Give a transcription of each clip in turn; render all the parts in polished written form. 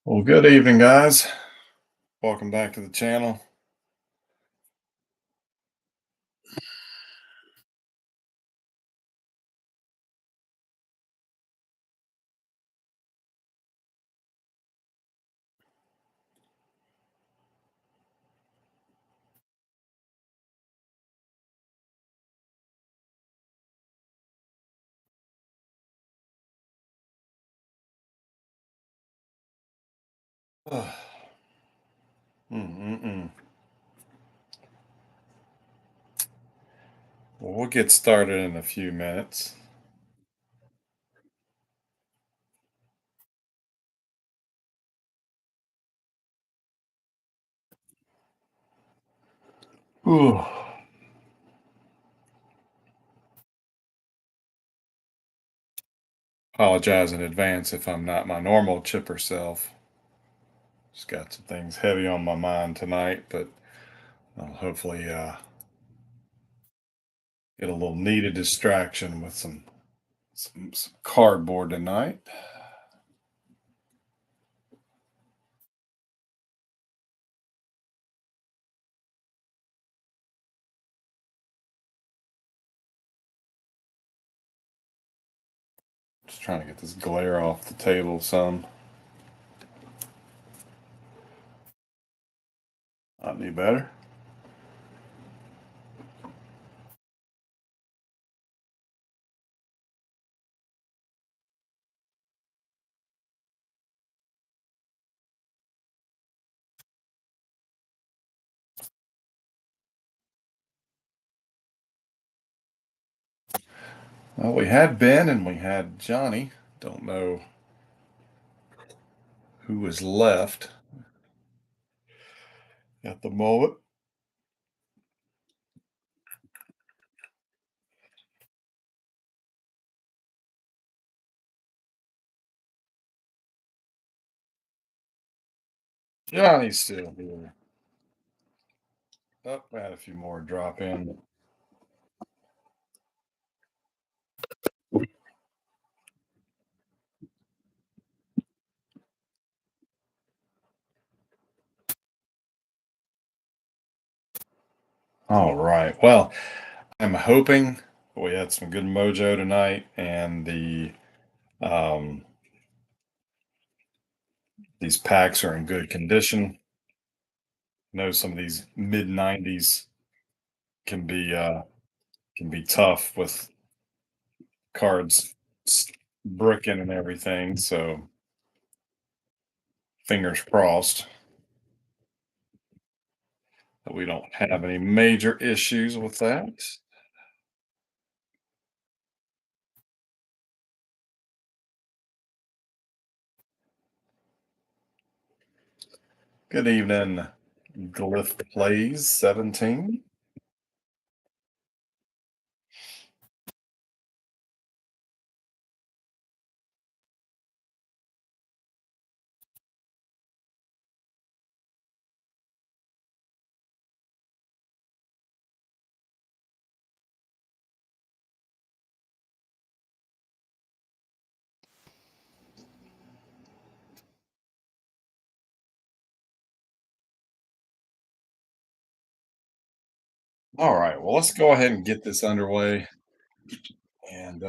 Well, good evening, guys. Welcome back to the channel. Mm-mm-mm. Well, we'll get started in a few minutes. Ooh. Apologize in advance if I'm not my normal chipper self. Just got some things heavy on my mind tonight, but I'll hopefully get a little needed distraction with some cardboard tonight. Just trying to get this glare off the table some. Not any better. Well, we had Ben and we had Johnny. Don't know who was left at the moment. Johnny's still here. Oh, I had a few more drop in. All right. Well, I'm hoping we had some good mojo tonight, and um, these packs are in good condition. I know some of these mid '90s can be uh, can be tough with cards bricking and everything. So fingers crossed that we don't have any major issues with that. Good evening, Glyph Plays 17. All right, well, let's go ahead and get this underway. And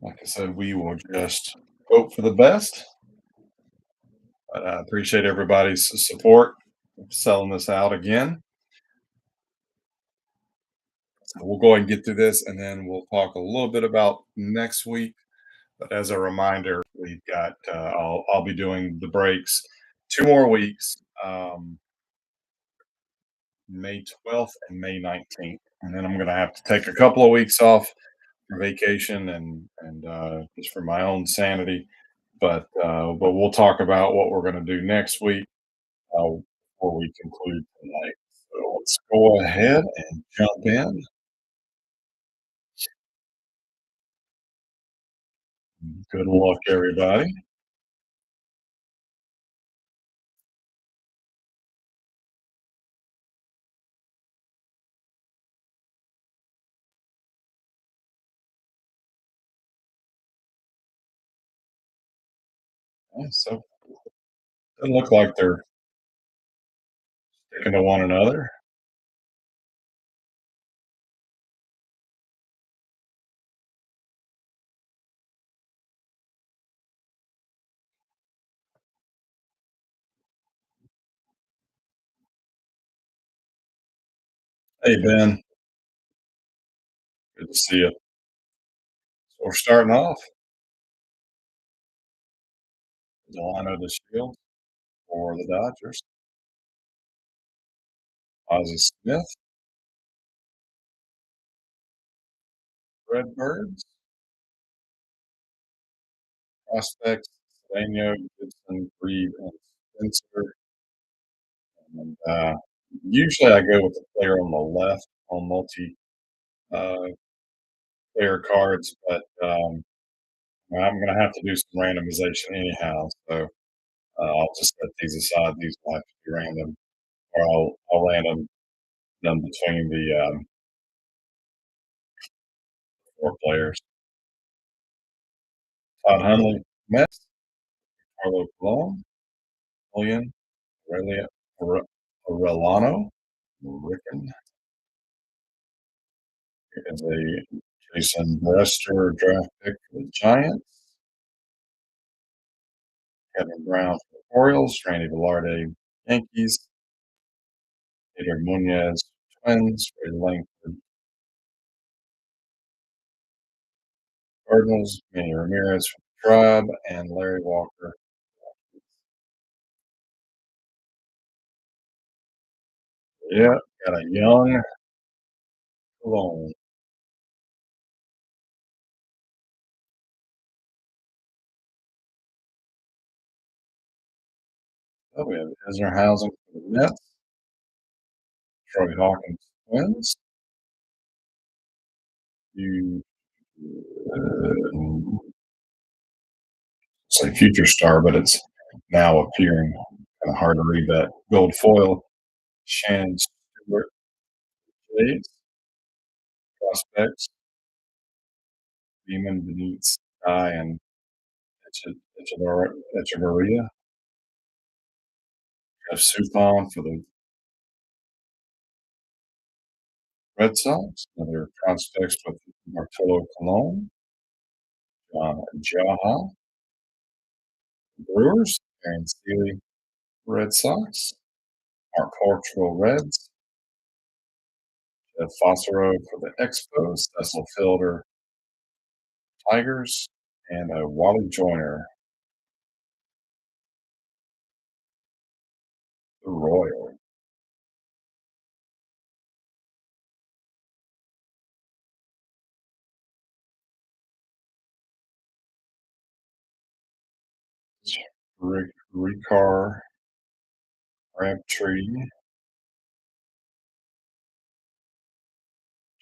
like I said, we will just hope for the best. But I appreciate everybody's support of selling this out again. So we'll go ahead and get through this, and then we'll talk a little bit about next week. But as a reminder, we've got I'll be doing the breaks 2 more weeks, May 12th and May 19th, and then I'm going to have to take a couple of weeks off for vacation and just for my own sanity. But we'll talk about what we're going to do next week before we conclude tonight. So let's go ahead and jump in. Good luck, everybody. Yeah, so Doesn't look like they're sticking to one another. Hey, Ben, good to see you. So we're starting off. Delano the Shield for the Dodgers. Ozzie Smith, Redbirds, prospects, Daniel Gibson, Reed, and Spencer. And usually I go with the player on the left on multi uh, player cards, but I'm going to have to do some randomization anyhow. So I'll just set these aside. These will have to be random, or I'll random them between the four players. Todd Hundley, Mets, Carlo Colon, Julian Arellano, Rickon is a Jason Brester draft pick for the Giants, Kevin Brown for the Orioles, Randy Velarde, Yankees, Peter Munoz, Twins, Ray Langford, Cardinals, Manny Ramirez for the Tribe, and Larry Walker. Yeah, got a young Cologne. Oh, we have Ezra Housing for the Mets, Troy Hawkins Twins, you say future star, but it's now appearing. Kind of hard to read that. Gold foil, Shannon Stewart, Jays, prospects, Beeman Beneath Sky, and Echeverria. Jeff Suppan for the Red Sox. Another prospects with Martelo Colon, John Jaha, Brewers, Aaron Steely, Red Sox, Mark Portugal Reds, Jeff Fossero for the Expos, Cecil Fielder, Tigers, and Wally Joyner, the Royal. Ricard Crabtree,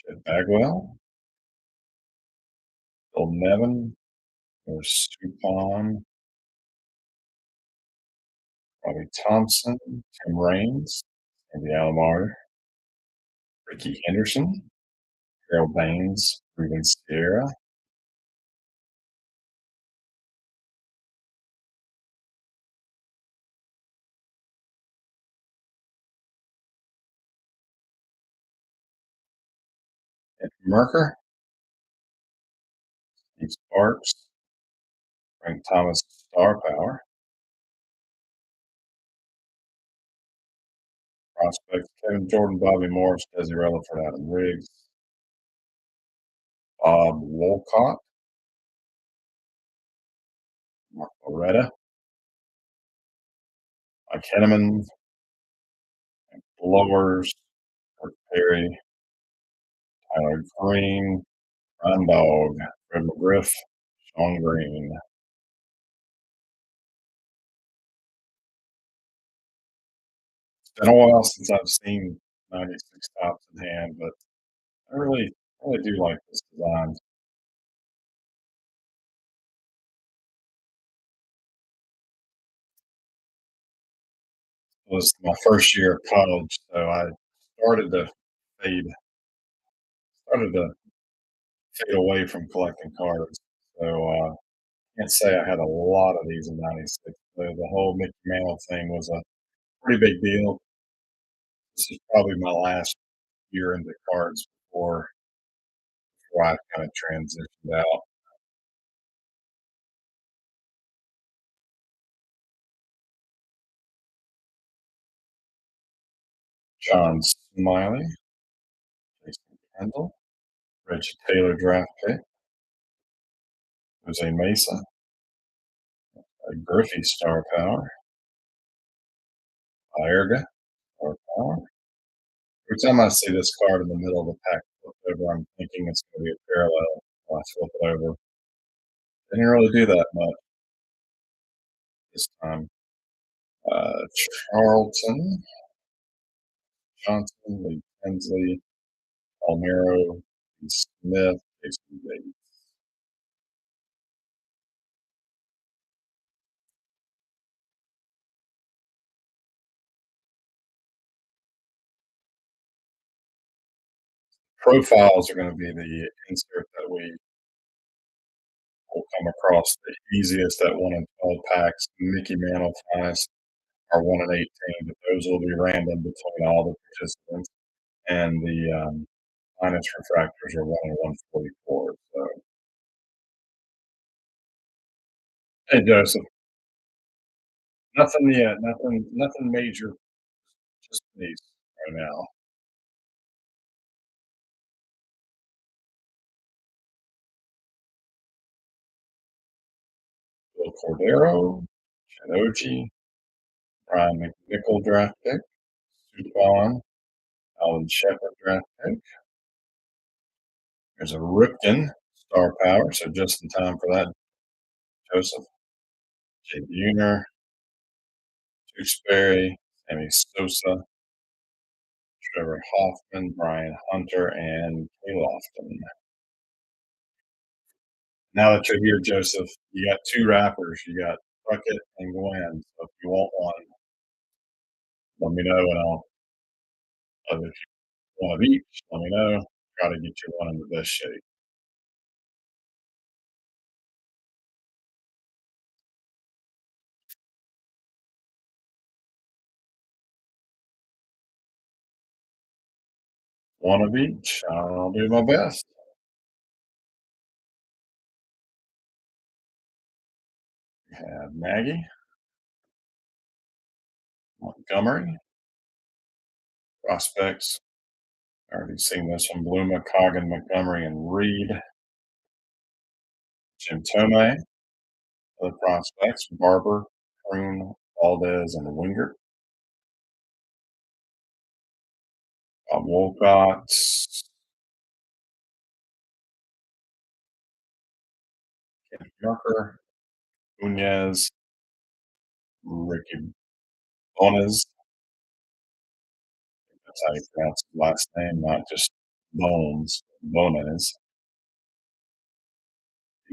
Jed Bagwell, Bill Nevin, or Supon, Robbie Thompson, Tim Raines, Andy Alomar, Ricky Henderson, Harold Baines, Ruben Sierra, Ed Merker, Steve Sparks, Frank Thomas Star Power, prospects Kevin Jordan, Bobby Morris, Desi Relaford, Adam Riggs, Bob Wolcott, Mark Loretta, Mike Henneman, Blowers, Kirk Perry, Tyler Green, Ryan Dog, Fred McGriff, Sean Green. It's been a while since I've seen 96 tops in hand, but I really do like this design. It was my first year of college, so I started to fade started to fade away from collecting cards. So can't say I had a lot of these in '96. the whole Mickey Mantle thing was a pretty big deal. This is probably my last year into cards before I kind of transitioned out. John Smiley, Jason Kendall, Reggie Taylor draft pick, Jose Mesa, Griffey star power, Ierga star power. Every time I see this card in the middle of the pack flipped over, I'm thinking it's going to be a parallel. When I flip it over, didn't really do that much this time. Charlton, Johnson, Lee Tinsley, Palmero, Smith, Jason Bates. Profiles are going to be the insert that we will come across the easiest at 1 in 12 packs. Mickey Mantle finest are 1 in 18, but those will be random between all the participants. And the finest refractors are 1 in 144. So, hey, Joseph, nothing yet, nothing major, just these right now. Bill Cordero, Chanoji, Brian McNichol draft pick, Supan, Alan Shepard draft pick. There's a Ripken star power, so just in time for that, Joseph. Jay Buhner, Tewksbury, Sammy Sosa, Trevor Hoffman, Brian Hunter, and Kay Lofton. Now that you're here, Joseph, you got two rappers. You got Puckett and Gwen. So if you want one, let me know, and if you want of each, let me know. Try to get you one in the best shape. One of each. I'll do my best. We have Maggie, Montgomery, prospects. Already seen this one. Bluma, Coggin, Montgomery, and Reed. Jim Tomei, other prospects. Barber, Croon, Valdez, and Wingert. Bob Wolcott, Ken Marker, Nunez, Ricky Bones. That's how you pronounce his last name, not just Bones. Bones.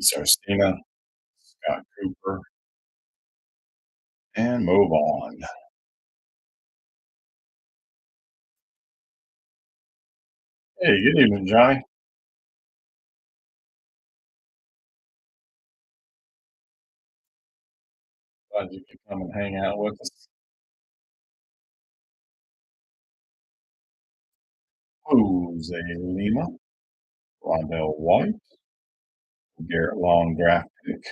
Sarstina, Scott Cooper, and move on. Hey, good evening, Johnny. Glad you could come and hang out with us. Jose Lima, Rondell White, Garrett Long draft pick,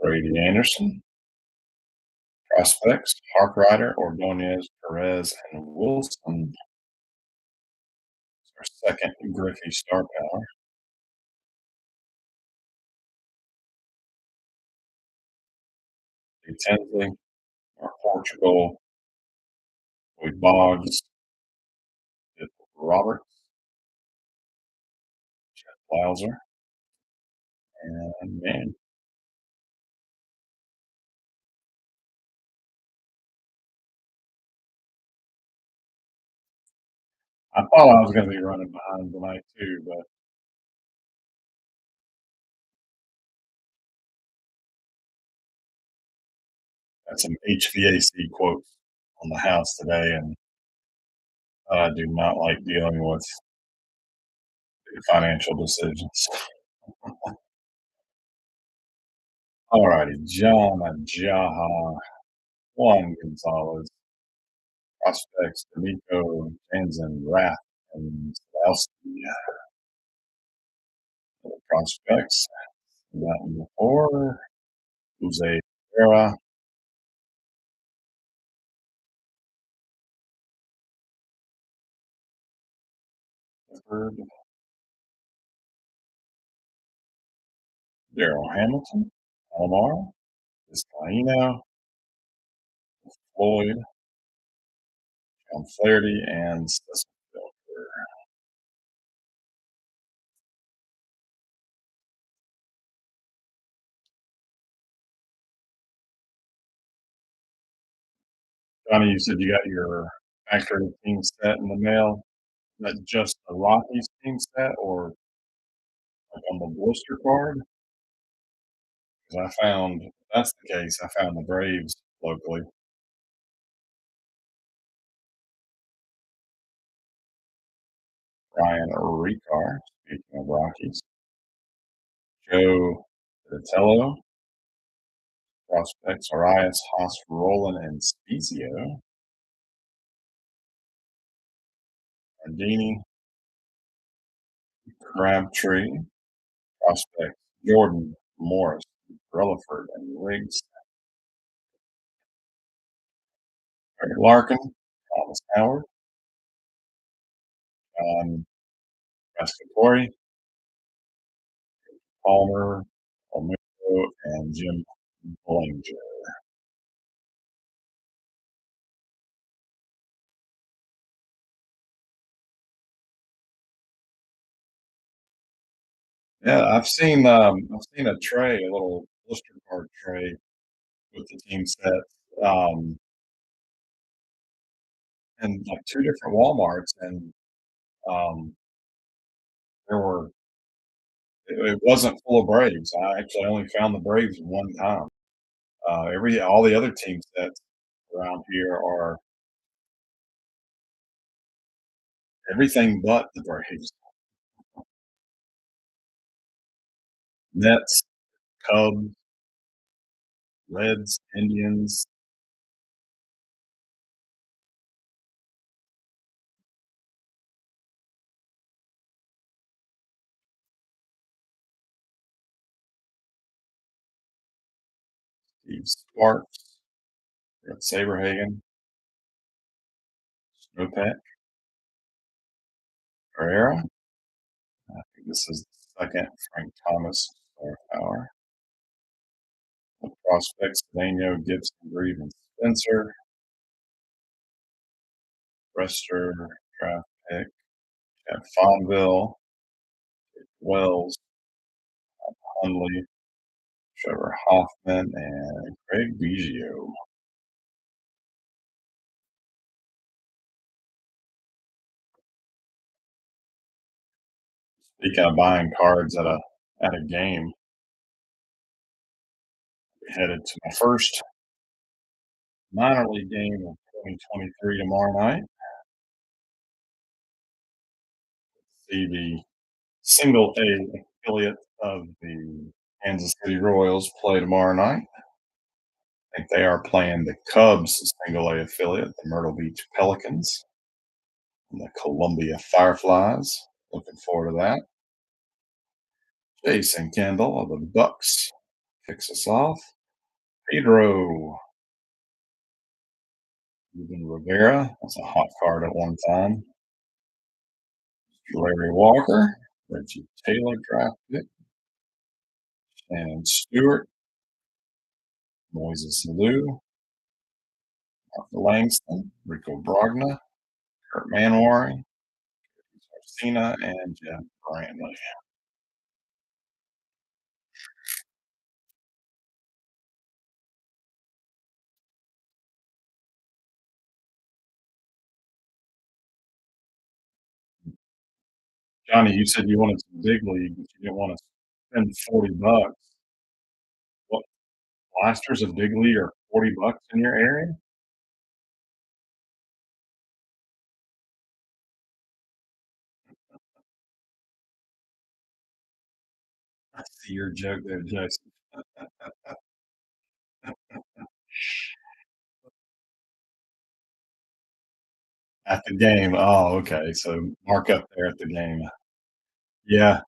Brady Anderson, prospects, Harkrider, Ordonez, Perez, and Wilson. Our second Griffey star power. Lee Tinsley, our Portugal, Louis Boggs, Roberts, Wowzer, and man, I thought I was going to be running behind tonight too, but got some HVAC quotes on the house today, and I do not like dealing with financial decisions. All righty, John Ajaha, Juan Gonzalez, prospects D'Amico, Jansen, Rath, and Sadowski. Prospects, Mountain before, Jose Rivera, Clifford, Daryl Hamilton, Alomar, Vizcaíno, Floyd, John Flaherty, and Sesselfelder. Johnny, you said you got your factory team set in the mail. Is that just the Rockies team set or like on the blister card? Because I found, if that's the case, I found the Braves locally. Ryan Ricard, speaking of Rockies. Joe Vitello, prospects Arias, Haas, Roland, and Spezio. Ardini, Crabtree, prospects Jordan, Morris, Rutherford, and Riggs. Barry Larkin, Thomas Howard, John Rascatori, Palmer, Almiro, and Jim Bollinger. Yeah, I've seen a tray, a little blister card tray with the team sets, in like two different WalMarts, and um, there were it wasn't full of Braves. I actually only found the Braves one time. Every all the other team sets around here are everything but the Braves. Nets, Cubs, Reds, Indians, Steve Sparks, Brett Saberhagen, Snowpack, Herrera. I think this is the second Frank Thomas Star Power. The prospects, Daniel, Gibson, Reeve, and Spencer. Rester, draft pick, Chad Fonville, Wells, Hundley, Trevor Hoffman, and Craig Biggio. Speaking of buying cards at a game, headed to my first minor league game of 2023 tomorrow night. See the single A affiliate of the Kansas City Royals play tomorrow night. I think they are playing the Cubs single A affiliate, the Myrtle Beach Pelicans, and the Columbia Fireflies. Looking forward to that. Jason Kendall of the Bucks kicks us off. Pedro Ruben Rivera, that's a hot card at one time. Larry Walker, Reggie Taylor draft pick, and Stewart, Moises Alou, Arthur Langston, Rico Brogna, Kurt Manwaring, Cena, and Jeff Brantley. Johnny, you said you wanted some big league, but you didn't want to spend $40. What blasters of big league are $40 in your area? to your joke there, Jason. At the game. Oh, okay. So mark up there at the game. Yeah,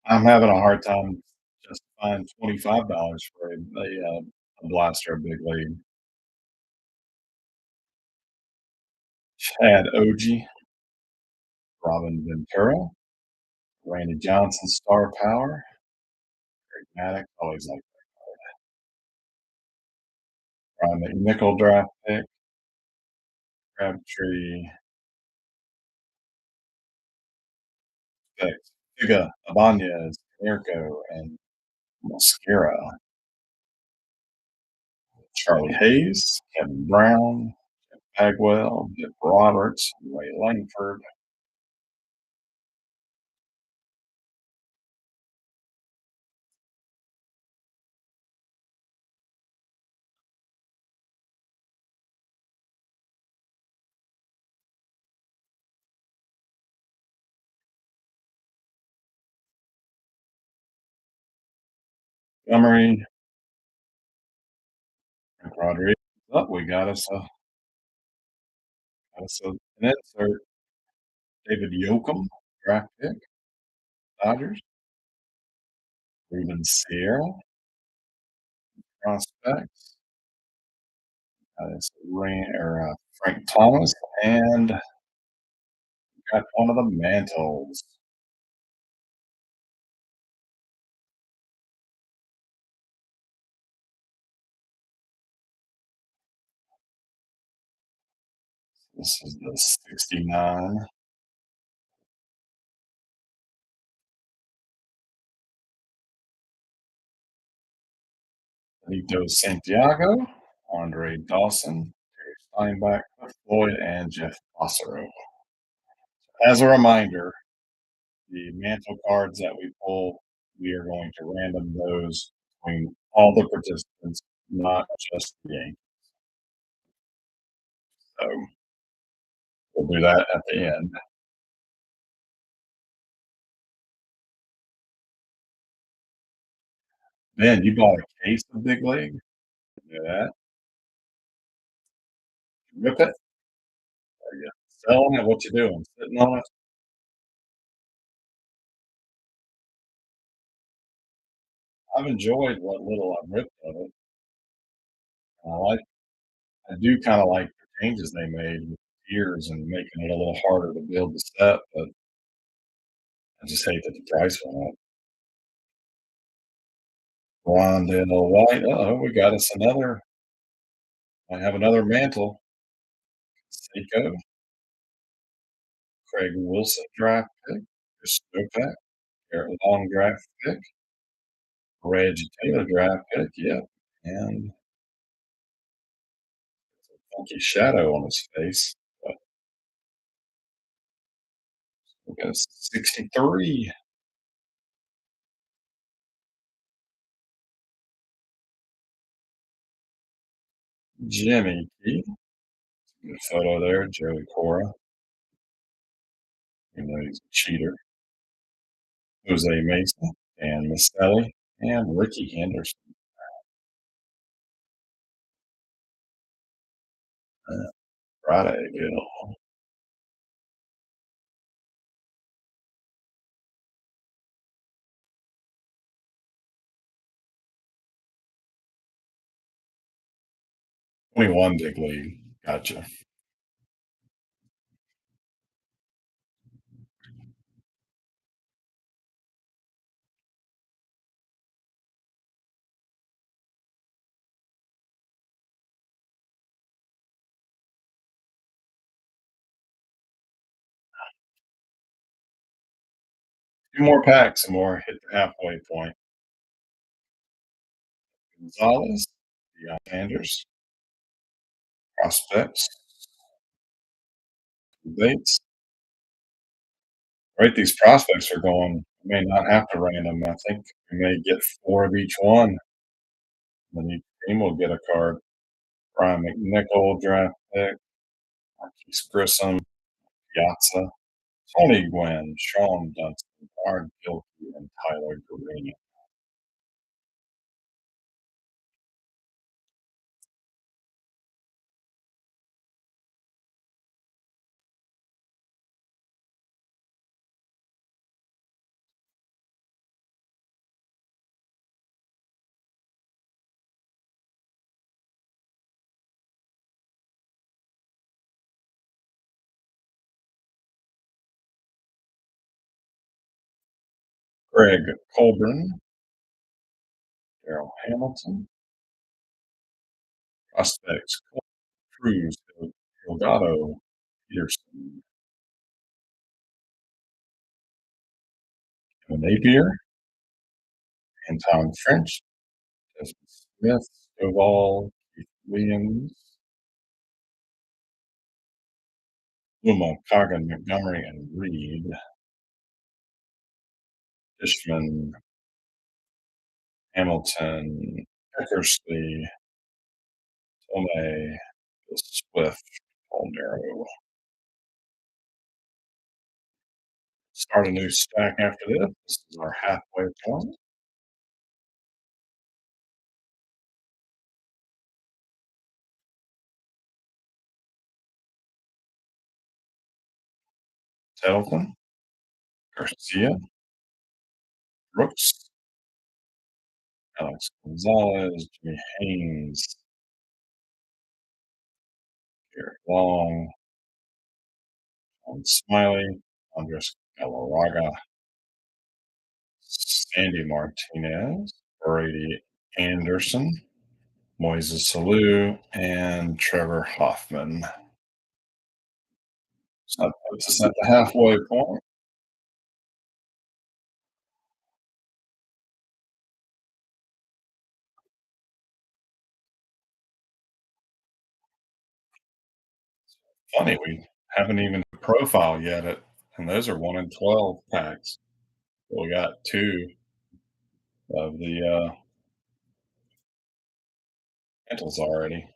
I'm having a hard time justifying $25 for a blaster of big league. Chad Oji, Robin Ventura, Randy Johnson, star power, Maddox, always like Ryan McNichol draft pick, Crabtree, picks, Figa, Abanez, Mirko, and Mascara, Charlie Hayes, Kevin Brown, Bagwell, Dick Roberts, Ray Langford. Montgomery, Frank Rodriguez. Oh, we got us an insert. David Yoakum, draft pick, Dodgers. Ruben Sierra, prospects. Frank Thomas, and got one of the mantles. This is the 69. Benito Santiago, Andre Dawson, Terry Steinbach, Cliff Floyd, and Jeff Fossero. As a reminder, the mantle cards that we pull, we are going to random those between all the participants, not just the Yankees. So we'll do that at the end. Man, you bought a case of Big League? Do that. Rip it. Are you selling it? What you doing? Sitting on it? I've enjoyed what little I've ripped of it. I like. I do kind of like the changes they made with tiers and making it a little harder to build the set, but I just hate that the price went up. Rondell White. Oh, we got us another. I have another mantle. Seiko, Craig Wilson draft pick, Chris Snowpack, Garrett Long draft pick, Reggie Taylor draft pick, yep, and a funky shadow on his face. But we got a 63. Jimmy Key. Good photo there, Joey Cora. You know he's a cheater. Jose Mesa and Maselli and Ricky Henderson. Uh, Friday, good. 21 big league. Gotcha. Two more packs and more hit the halfway point. Gonzalez, Deion Sanders, prospects, Bates. Right, these prospects are going. We may not have to random. I think we may get four of each one. Then each team will get a card. Brian McNichol, draft pick, Marquise Grissom, Piazza, Tony Gwynn, Sean Dunston, Ard Gilkey, and Tyler Green. Greg Colburn, Daryl Hamilton, prospects Cruz, Delgado, Peterson, Napier, Anton French, Desmond Smith, Stovall, Keith Williams, Luma, Coggin, Montgomery, and Reed, Fishman, Hamilton, Eckersley, Tomei, Swift, Palmero. Start a new stack after this. This is our halfway point. Tettleton, Garcia, Brooks, Alex Gonzalez, Jimmy Haynes, Garrett Long, John Smiley, Andres Galarraga, Sandy Martinez, Brady Anderson, Moises Salou, and Trevor Hoffman. So that puts us at the halfway point. Funny, we haven't even profiled yet, and those are 1 in 12 packs. We got two of the mantles already.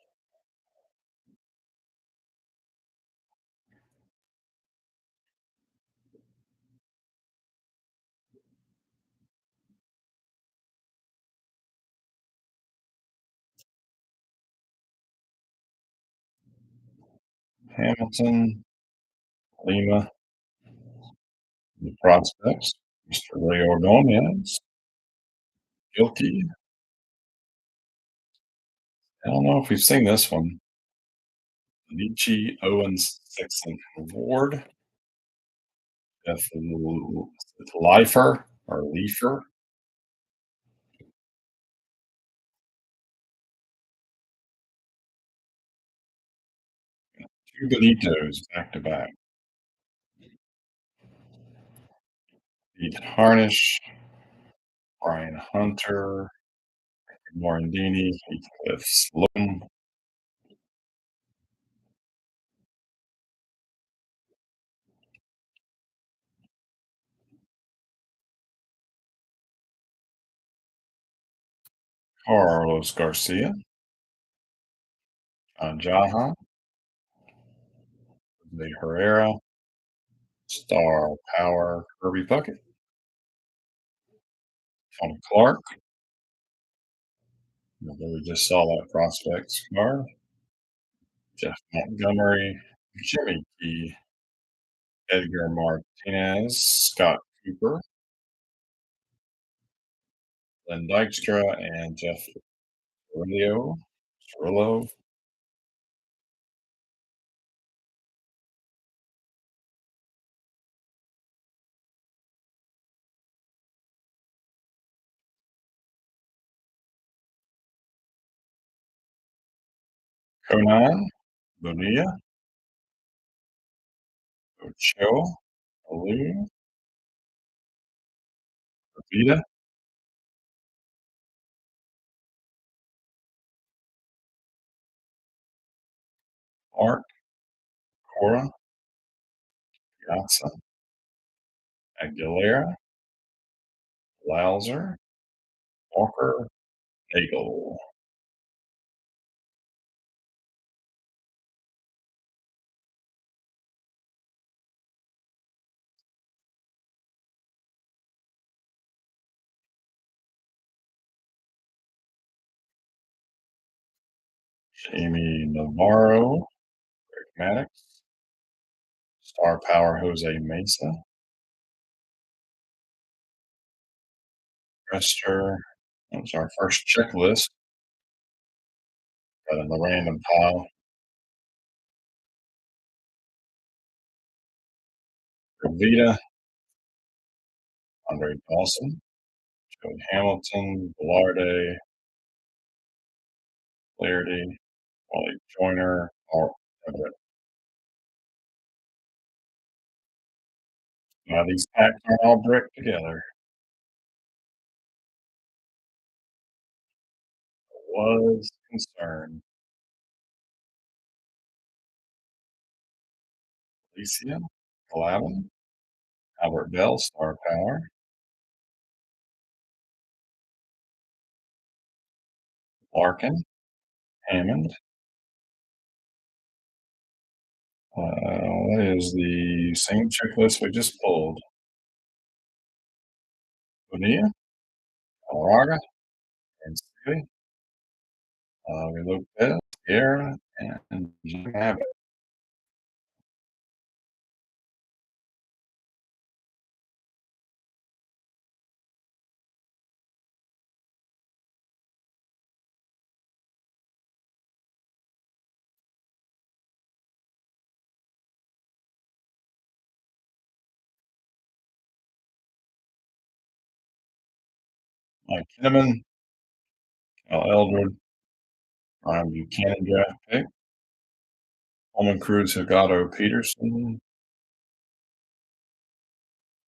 Hamilton, Lima, the prospects, Mr. Ray Ordonez, Gilkey. I don't know if we've seen this one. Nietzsche, Owens, Sexton, Ward, Jeff Leifer or Leifer, two Benitos back to back. Pete Harnish, Brian Hunter, Morandini, Heathcliff Sloan, Carlos Garcia, John Jaha, Jose Herrera, Star Power, Kirby Puckett, Tony Clark. We just saw that prospects card. Jeff Montgomery, Jimmy Key, Edgar Martinez, Scott Cooper, Len Dykstra, and Jeff Cirillo, Conan, Bonilla, Ocho, Alou, Vida, Art, Cora, Piazza, Aguilera, Louser, Walker, Nagel, Jamie Navarro, Maddox, Star Power Jose Mesa, Rester. That was our first checklist. Got in the random pile. Vita, Andre Dawson, Joey Hamilton, Velarde, Flaherty, Wally Joyner, or Everett. Now these packs aren't all bricked together. Was concerned. Alicia, Glavine, Albert Bell, Star Power, Larkin, Hammond. That is the same checklist we just pulled. Bonilla, Galarraga, and Staley, Lopez, Guerra, and Jim Abbott. Mike Kinnaman, Al Eldred, Ryan Buchanan draft pick, Holman Cruz, Hagato Peterson,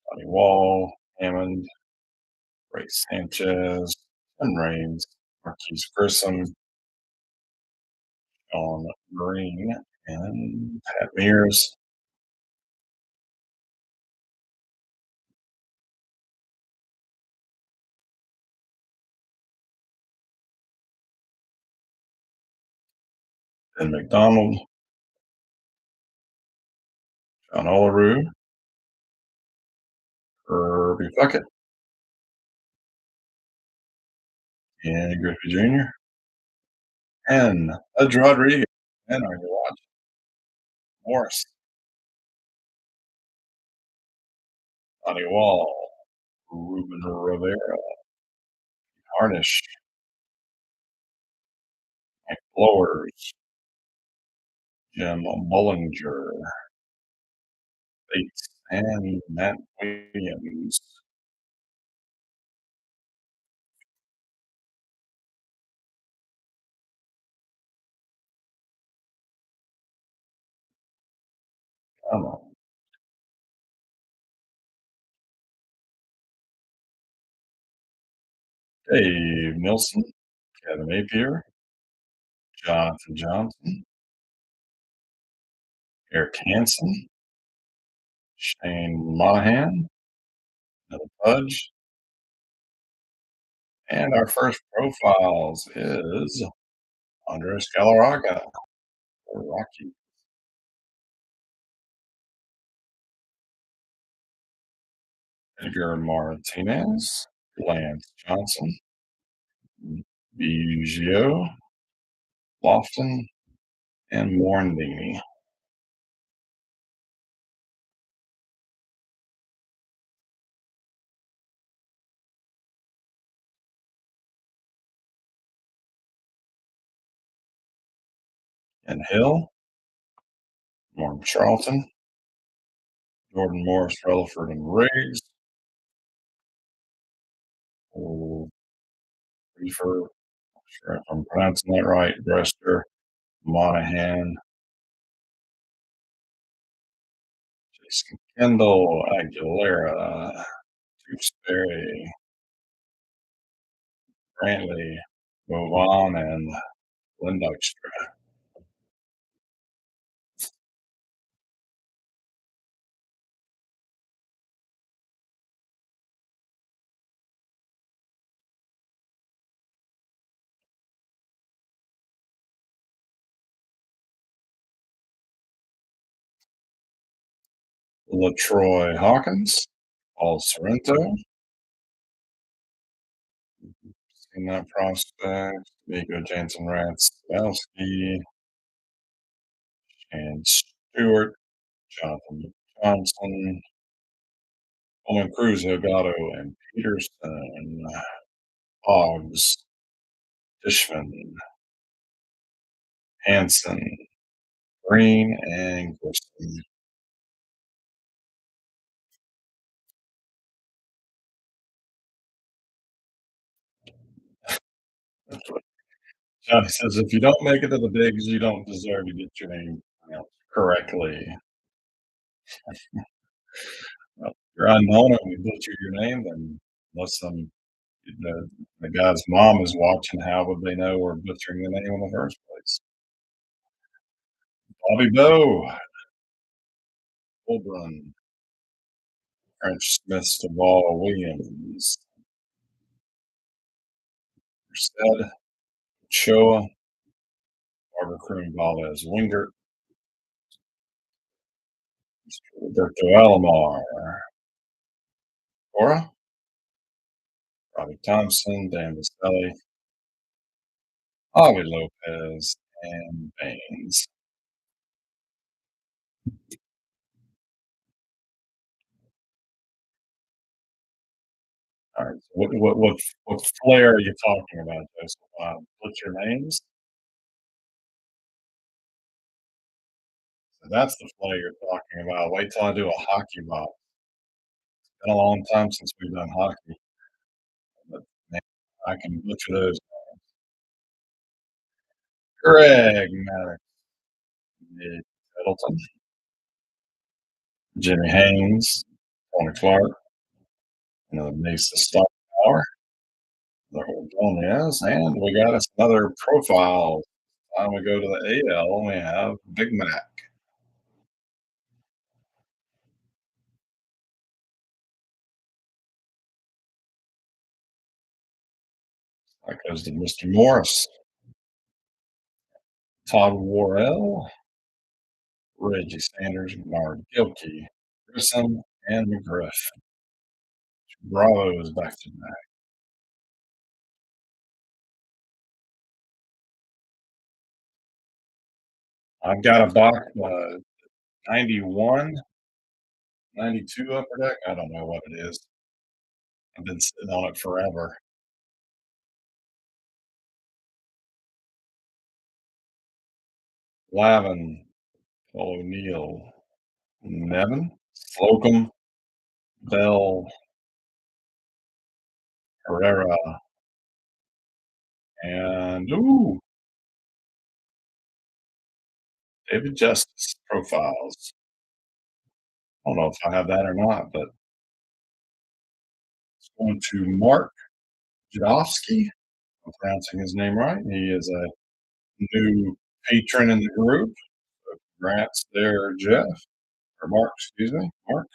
Johnny Wall, Hammond, Ray Sanchez, Tim Raines, Marquise Grissom, Sean Green, and Pat Mears, Ben McDonald, John Olerud, Kirby Puckett, Danny Griffey Jr., and Pudge Rodriguez. And are you watching? Morris, Johnny Wall, Ruben Rivera, Harnish, Mike Blowers, Jim Bollinger, Bates, and Matt Williams. Come on. Dave Nilsson, Kevin Napier, Jonathan Johnson, Eric Hansen, Shane Monahan, another Pudge. And our first profiles is Andres Galarraga for Rocky, Edgar Martinez, Lance Johnson, Biggio, Lofton, and Morandini. And Hill, Norm Charlton, Jordan Morris, Rutherford, and Riggs. Oh, Reefer, sure if I'm pronouncing that right, Brester, Monahan, Jason Kendall, Aguilera, Tewksbury, Brantley, Movan, and Lindextra. LaTroy Hawkins, Paul Sorrento, seen that prospect, Nico Jansen Rats, Belsky, and Stewart, Jonathan Johnson, Coleman Cruz, Elgato, and Peterson, Hogs, Dishman, Hanson, Green, and Grissom. Johnny says, "If you don't make it to the bigs, you don't deserve to get your name pronounced correctly. Well, if you're unknown and we butcher your name, then unless the guy's mom is watching, how would they know we're butchering the name in the first place?" Bobby Bow, Colburn, French Smith, Stovall, Williams, Merced, Ochoa, Barbara Croom, Valdez, Wingert, Roberto Alomar, Cora, Robbie Thompson, Dan Vaselli, Javi Lopez, and Baines. All right. So what flair are you talking about, Joseph? What's your names? So that's the flair you're talking about. Wait till I do a hockey box. It's been a long time since we've done hockey, but man, I can butcher those. Greg Maddox, Nick Middleton, Jimmy Haynes, Tony Clark, another Mesa Star Power, another Gomez, and we got us another profile. Time we go to the AL, we have Big Mac. That goes to Mr. Morris, Todd Worrell, Reggie Sanders, Mark Gilkey, Grissom, and McGriff. Bravo is back to back. I've got a box 91, 92 upper deck. I don't know what it is. I've been sitting on it forever. Lavin, Paul O'Neill, Nevin, Slocum, Bell, Herrera, and David Justice profiles. I don't know if I have that or not, but it's going to Mark Jadowski. I'm pronouncing his name right. He is a new patron in the group. Congrats there, Jeff, or Mark, excuse me, Mark.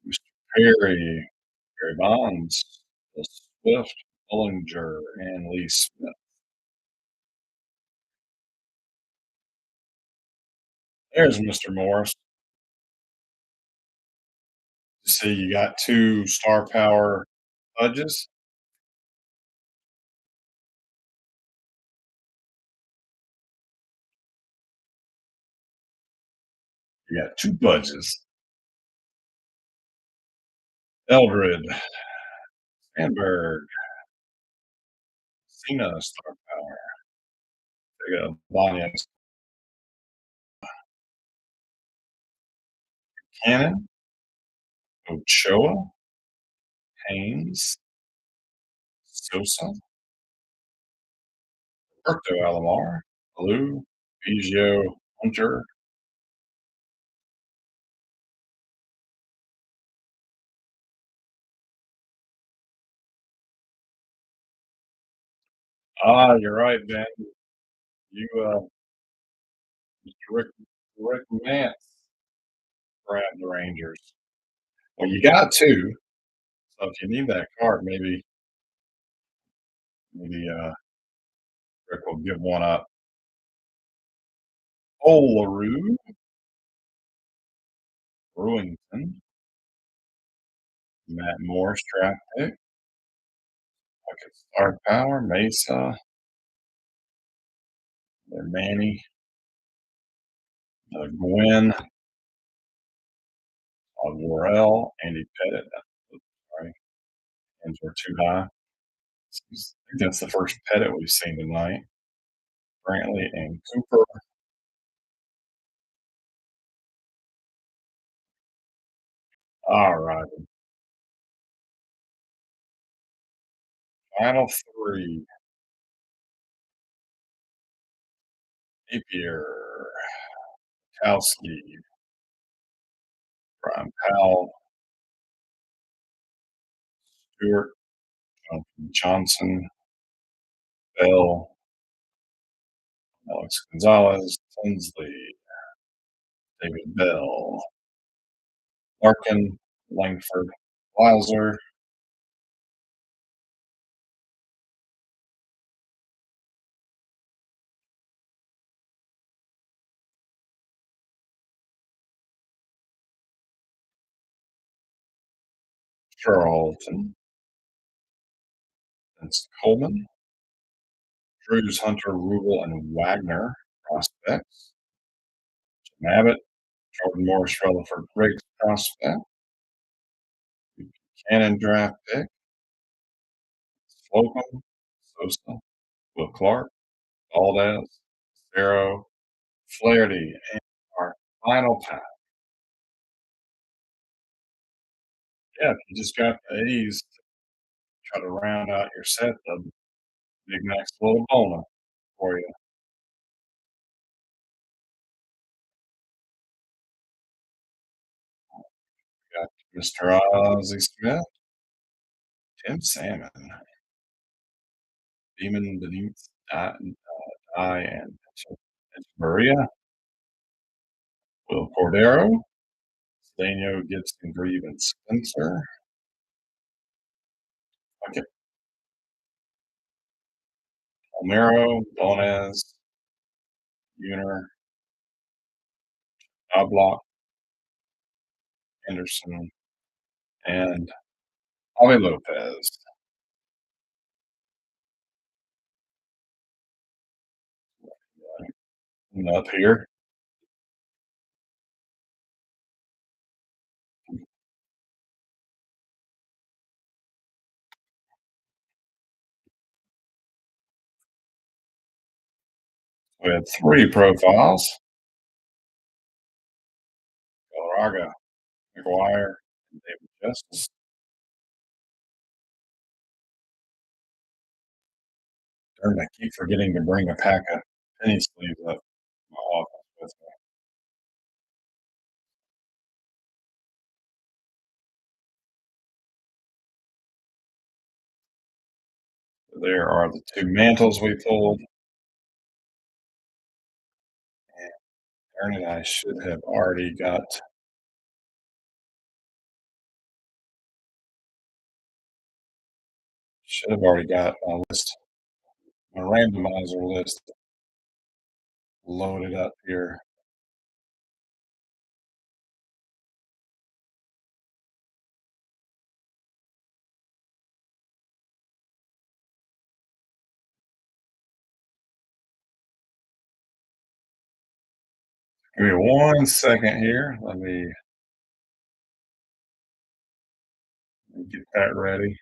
Mr. Perry, Gary Bonds, Bill Swift, Bollinger, and Lee Smith. There's Mr. Morris. You see, you got two star power fudges. You got two budges. Eldred, Sandberg, Cena, star power. They got Bonnie Cannon, Ochoa, Haynes, Sosa, Roberto Alomar, Blue, Biggio, Hunter. You're right, Ben. You, Mr. Rick Mance grabbed the Rangers. Well, you got two. So if you need that card, maybe Rick will give one up. Olerud, Brewington, Matt Morris draft pick, Bucket Star Power, Mesa, Manny, Gwen, Worrell, Andy Pettit. Sorry, hands were too high. I think that's the first Pettit we've seen tonight. Brantley and Cooper. All right. Final three. Napier, Kowski, Brian Powell, Stewart, Johnson, Bell, Alex Gonzalez, Tinsley, David Bell, Larkin, Langford, Weiser, Charlton, Vince Coleman, Drews, Hunter, Rubel, and Wagner prospects, Jim Abbott, Jordan Morris, Rutherford Briggs prospect, Cannon draft pick, Slocum, Sosa, Will Clark, Valdez, Zero, Flaherty, and our final pack. Yeah, if you just got the A's to try to round out your set, the Big Mac's a little bonus for you. Got Mr. Ozzie Smith, Tim Salmon, Demon Beneath Die and Maria, Will Cordero, Daniel Gibson, Grieve, and Spencer, okay, Romero, Bonez, Uner, Knobloch, Anderson, and Javi Lopez. And up here, we had three profiles: Galarraga, McGuire, and David Justice. Darn, I keep forgetting to bring a pack of penny sleeves up my office with me. There are the two mantles we pulled. And darn it, I should have already got my list, my randomizer list loaded up here. Give me 1 second here. Let me get that ready.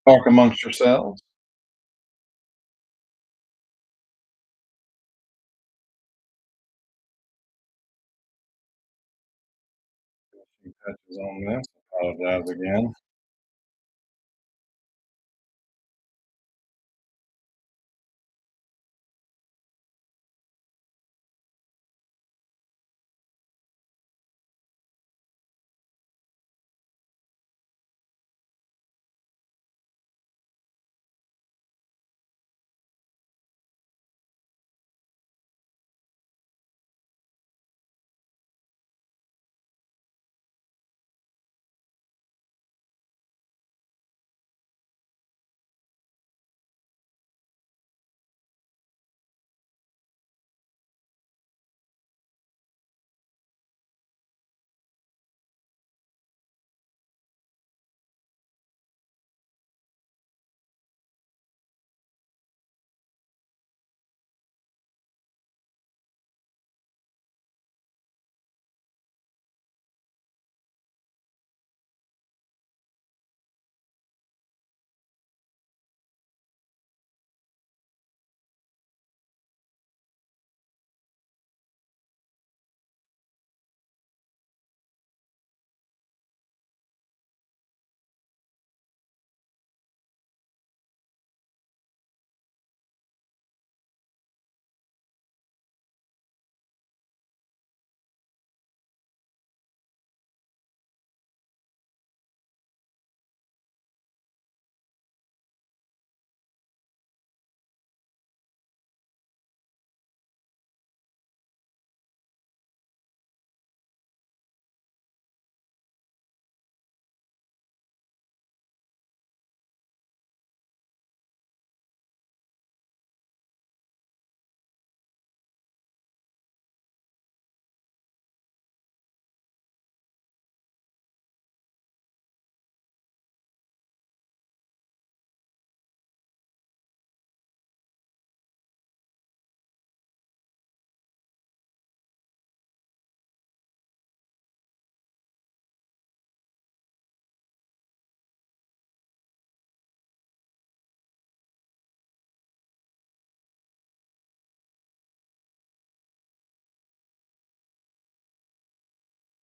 Talk amongst yourselves. She touches on this. Apologize again.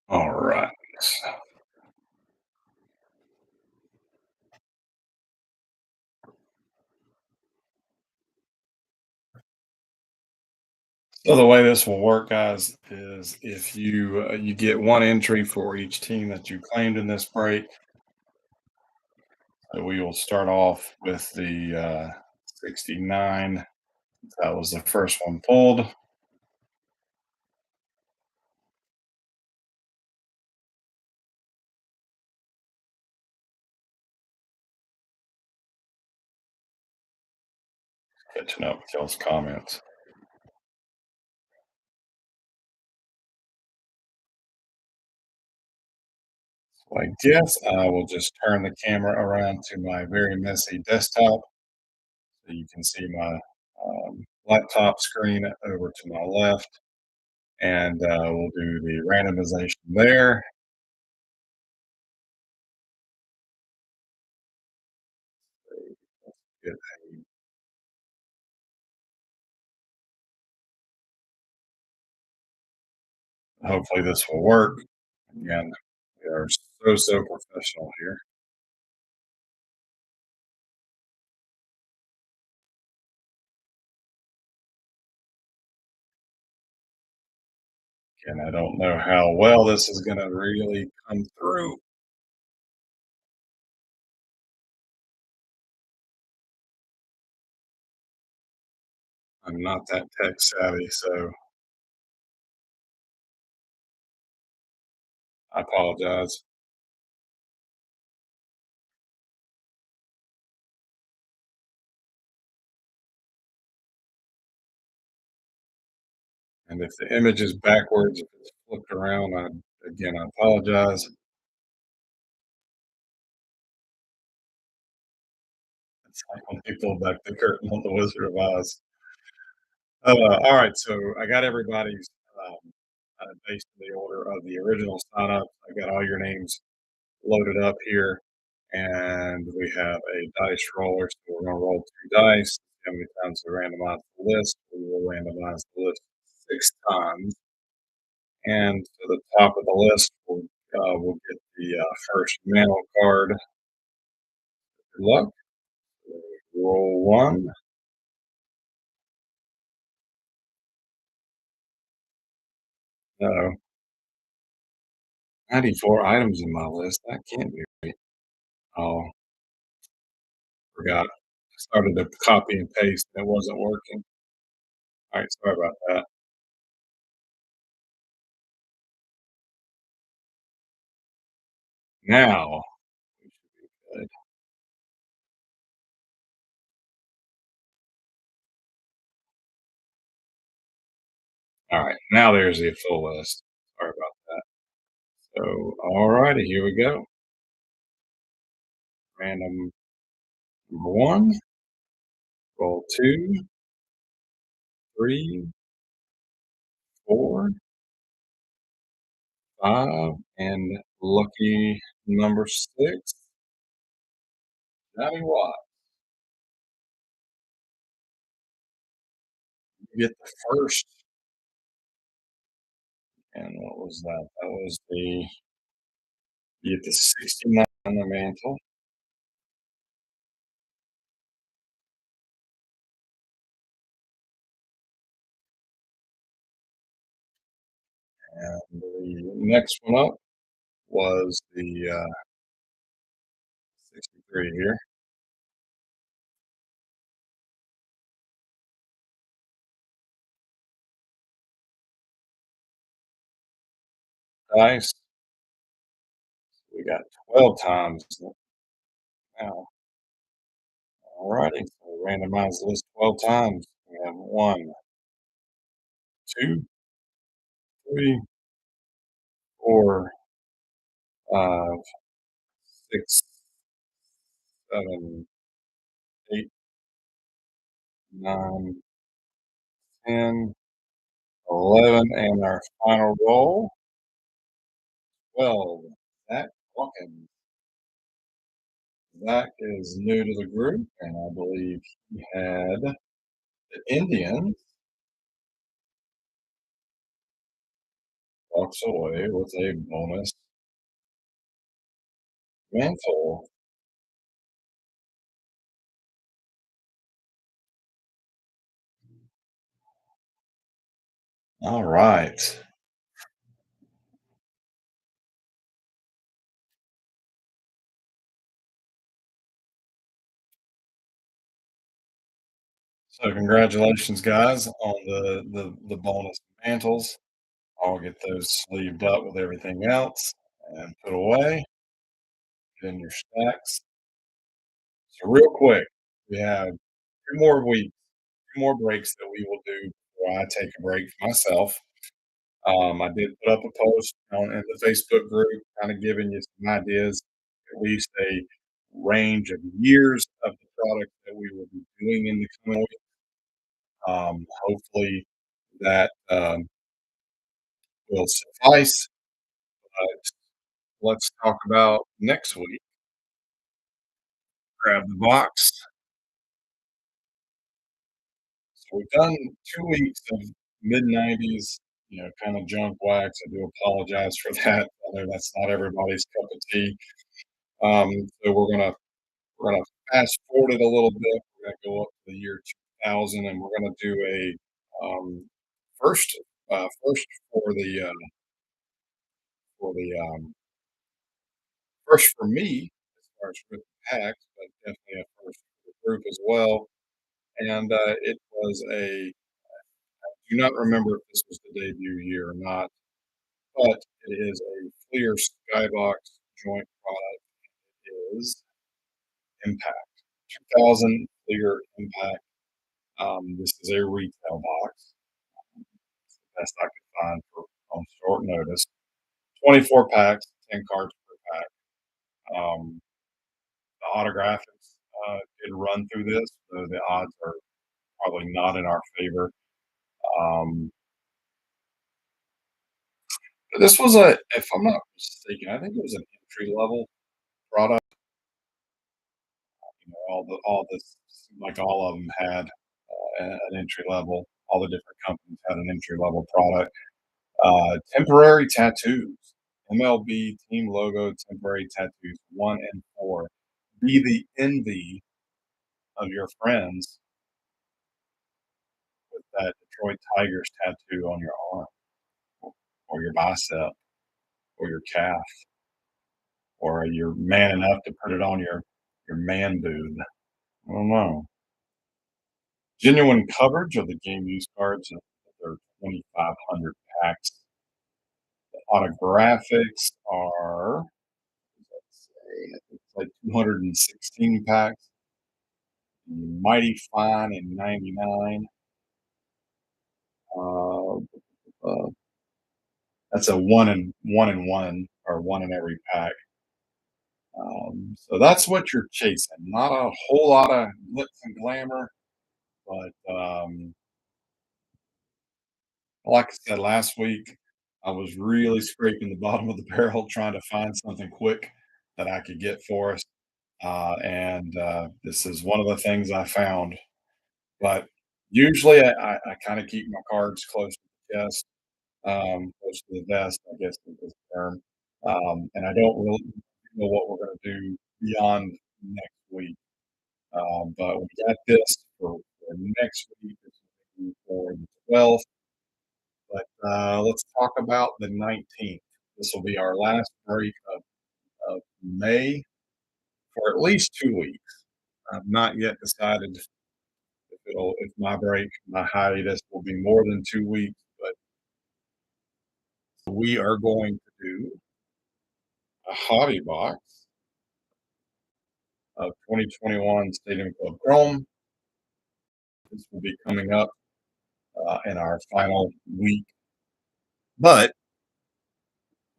All right. So the way this will work, guys, is if you get one entry for each team that you claimed in this break, so we will start off with the 69. That was the first one pulled. Catching up with y'all's comments. So I guess I will just turn the camera around to my very messy desktop so you can see my laptop screen over to my left, and we'll do the randomization there. Get- Hopefully, this will work. Again, we are so professional here. And I don't know how well this is going to really come through. I'm not that tech savvy, so I apologize. And if the image is backwards, if it's flipped around, I apologize. It's like when they pull back the curtain on The Wizard of Oz. All right, so I got everybody's based in the order of the original sign up. I got all your names loaded up here, and we have a dice roller. So we're going to roll two dice. How many times we randomize the list? We will randomize the list 6 times. And to the top of the list, we'll get the first mantle card. Good luck. Roll one. No, 94 items in my list. That can't be right. Oh, forgot. I started to copy and paste and it wasn't working. All right, sorry about that. Now, we should be good. All right, now there's the full list. Sorry about that. So, all righty, here we go. Random number one, roll two, three, four, five, and lucky number six, Johnny Watt. You get the first, and what was that? That was the, you get the 69 on the mantle, and the next one up was the 63 here. Dice, we got 12 times now. All righty, so randomize the list 12 times. We have one, two, three, four, five, six, seven, eight, nine, 10, 11, and our final roll, 12. Zach Hawkins. Zach is new to the group, and I believe he had the Indians walks away with a bonus mantle. All right. So congratulations, guys, on the bonus mantles. I'll get those sleeved up with everything else and put away in your stacks. So real quick, we have 2 more weeks, 2 more breaks that we will do before I take a break for myself. I did put up a post on in the Facebook group, kind of giving you some ideas, at least a range of years of the product that we will be doing in the coming week. Hopefully that will suffice. But let's talk about next week. Grab the box. So we've done 2 weeks of mid '90s, kind of junk wax. I do apologize for that. I know that's not everybody's cup of tea. Um, so we're gonna fast forward it a little bit. We're gonna go up to the year 2000, and we're gonna do a first first for the first for me as far as with packs, but definitely a first for the group as well. And it was a do not remember if this was the debut year or not, but it is a Fleer Skybox joint product. It is Impact 2000 Fleer Impact. This is a retail box. It's the best I could find for on short notice. 24 packs, 10 cards per pack. Um, the autographics did run through this, so the odds are probably not in our favor. Um, but this was a, if I'm not mistaken, I think it was an entry level product. all this, like all of them had an entry level. All the different companies had an entry level product. Temporary tattoos, MLB team logo temporary tattoos, 1 and 4. Be the envy of your friends with that Detroit Tigers tattoo on your arm or your bicep or your calf, or you're man enough to put it on your man boob. I don't know. Genuine coverage of the game used cards. There are 2,500 packs. The autographics are, let's say, I think it's like 216 packs. Mighty Fine in 99. Uh, uh, that's a one and one or one in every pack. So that's what you're chasing. Not a whole lot of glitz and glamour, but like I said last week, I was really scraping the bottom of the barrel trying to find something quick that I could get for us. And this is one of the things I found. But usually I kind of keep my cards close to the chest, close to the vest, I guess is the term. And I don't really know what we're going to do beyond next week. But we got this for next week. This will be for the 12th. But let's talk about the 19th. This will be our last break of May for at least 2 weeks. I've not yet decided if my break, my hiatus will be more than 2 weeks, but we are going to do a hobby box of 2021 Stadium Club Chrome. This will be coming up in our final week, but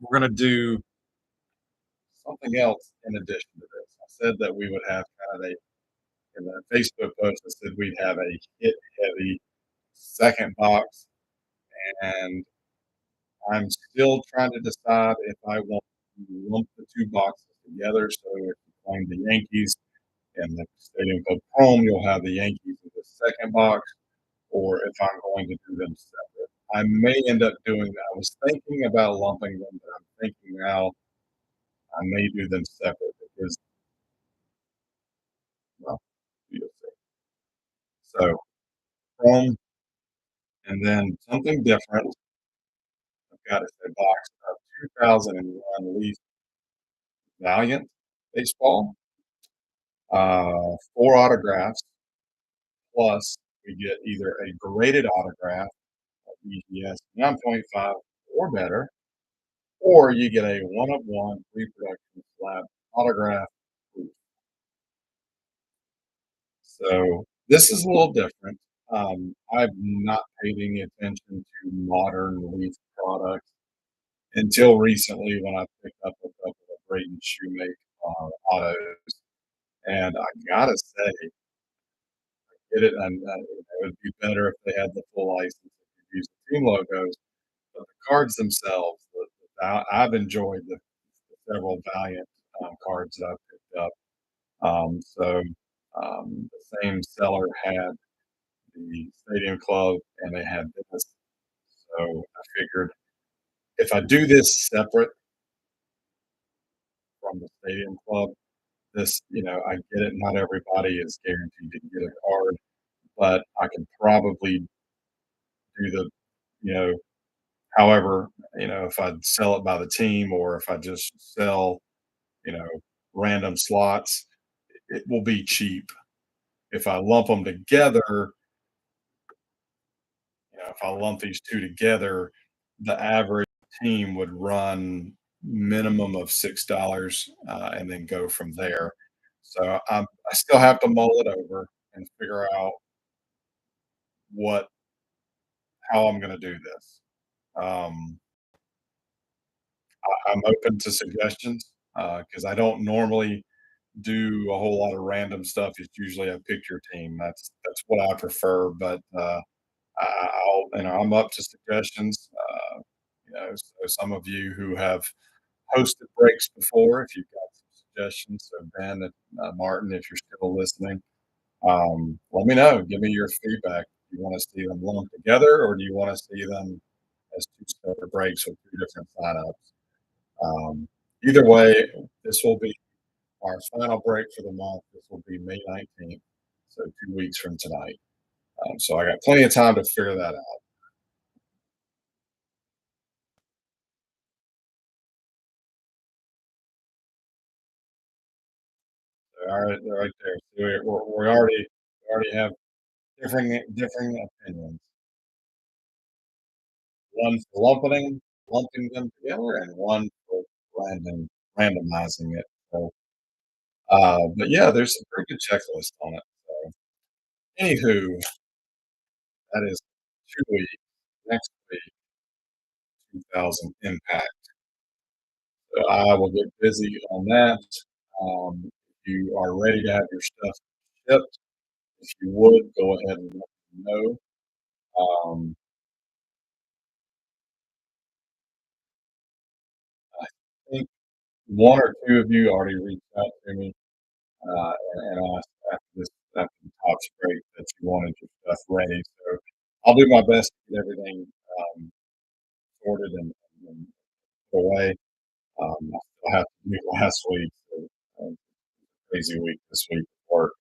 we're going to do something else in addition to this. I said that we would have kind of a in the Facebook post. I said we'd have a hit heavy second box, and I'm still trying to decide if I want to lump the two boxes together. So if you're playing the Yankees and the Stadium Club Chrome, you'll have the Yankees in the second box, or if I'm going to do them separate. I may end up doing that. I was thinking about lumping them, but I'm thinking now I may do them separate because, well, you'll see. So Chrome, and then something different. I've got a box of 2001 Leaf Valiant baseball, 4 autographs, plus we get either a graded autograph of EPS 9.5 or better, or you get a one-of-one reproduction slab autograph. So this is a little different. I've not paid any attention to modern Leaf products until recently when I picked up a couple of Brayton Shoemake autos. And I gotta say, it would be better if they had the full license and could use the team logos. But the cards themselves, I've enjoyed the several Valiant cards that I've picked up. The same seller had the Stadium Club, and they had this. So I figured if I do this separate from the Stadium Club, I get it. Not everybody is guaranteed to get a card, but I can probably do you know, however, if I sell it by the team or if I just sell, you know, random slots, it will be cheap. If I lump them together, if I lump these two together, the average team would run minimum of $6 and then go from there. So I still have to mull it over and figure out what how I'm going to do this. Um, I'm open to suggestions because I don't normally do a whole lot of random stuff. It's usually a pick your team. That's what I prefer. But I'm up to suggestions. So some of you who have hosted breaks before, if you've got some suggestions. So Ben and Martin, if you're still listening, let me know. Give me your feedback. Do you want to see them lumped together, or do you want to see them as two separate breaks with two different signups? Either way, this will be our final break for the month. This will be May 19th, so 2 weeks from tonight. So I got plenty of time to figure that out. All right, they're right there. So we already have differing opinions. One for lumping them together, and one for randomizing it. So, but yeah, there's a pretty good checklist on it. So, anywho, that is 2 weeks. Next week, 2000 Impact. So I will get busy on that. If you are ready to have your stuff shipped, if you would go ahead and let me know. Um, I think one or two of you already reached out to me and asked after the top scrape that you wanted your stuff ready. So I'll do my best to get everything sorted and put away. I still have to do last week, so crazy week this week at work.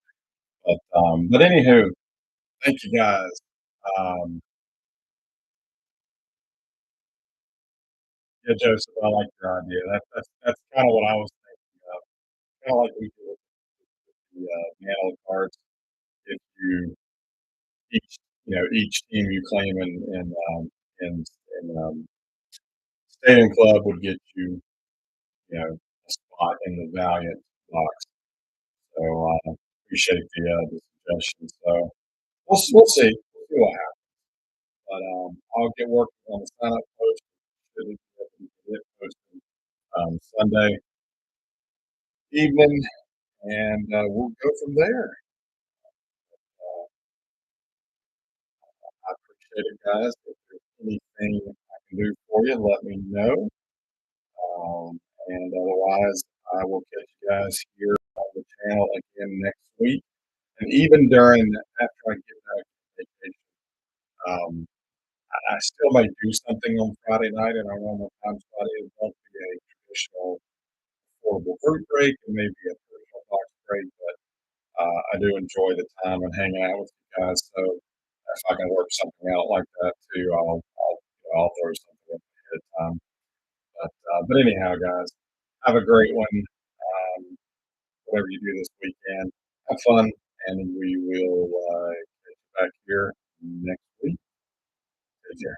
But anywho, thank you guys. Um, yeah, Joseph, I like your idea. That's kind of what I was thinking of. Kind of like we do with the nano cards. If you each team you claim in, in Stadium Club would get you, a spot in the Valiant box. So appreciate the suggestion. So we'll see. We'll see what happens. But I'll get working on the sign up post. Should get posted Sunday evening, and we'll go from there. I appreciate it, guys. If there's anything I can do for you, let me know. And otherwise, I will catch you guys here on the channel again next week. And even after I get back from vacation, um, I still might do something on Friday night in our normal time slot. It won't be a traditional affordable group break and maybe a personal box break, but I do enjoy the time and hanging out with you guys. So if I can work something out like that too, I'll throw something up ahead of time. But anyhow, guys, have a great one. Whatever you do this weekend, have fun, and we will get you back here next week. Take care.